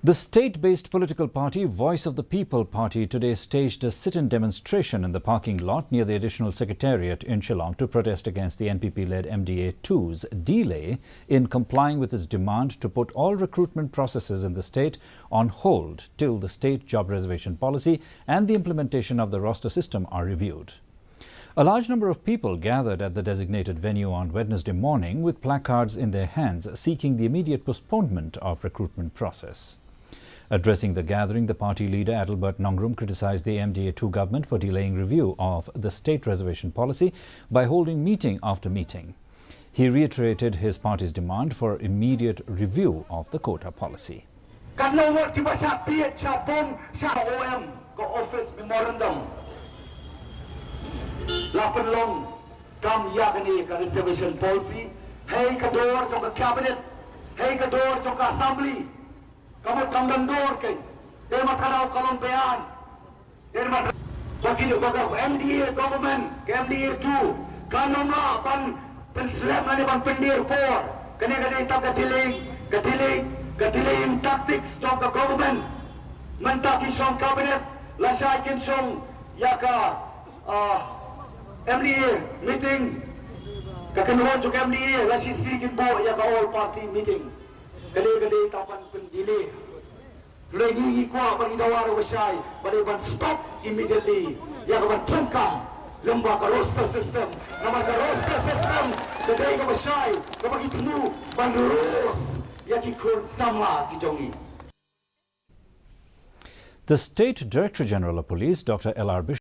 The state-based political party Voice of the People Party today staged a sit-in demonstration in the parking lot near the Additional Secretariat in Shillong to protest against the NPP-led MDA-2's delay in complying with its demand to put all recruitment processes in the state on hold till the state job reservation policy and the implementation of the roster system are reviewed. A large number of people gathered at the designated venue on Wednesday morning with placards in their hands seeking the immediate postponement of recruitment process. Addressing the gathering, the party leader Adalbert Nongrum criticized the MDA-2 government for delaying review of the state reservation policy by holding meeting after meeting. He reiterated his party's demand for immediate review of the quota policy. Reservation policy, hey kador trong cabinet, hey kador trong assembly. Kamu kamdan dor ke, dia matadau kolom bean, dia mat. Bagi MDA government, MDA 2, kanonga pan slam ani pan pendir por, kene tak delaying tactics trong government, mentaki trong cabinet, lasaikin trong yaka MDA meeting, kakenuan trong MDA lasisikin bo yaka all party meeting. Kali tapan pendile. Lagi kuah bagi dawar wasai, bagi ban stop immediately. Ya kapan tungkam lembaga roster system. Nama roster system. Kedai ka wasai, kabagi tunu ban rules. Ya kikun sama kijongi. The State Director General of Police, Dr. L.R.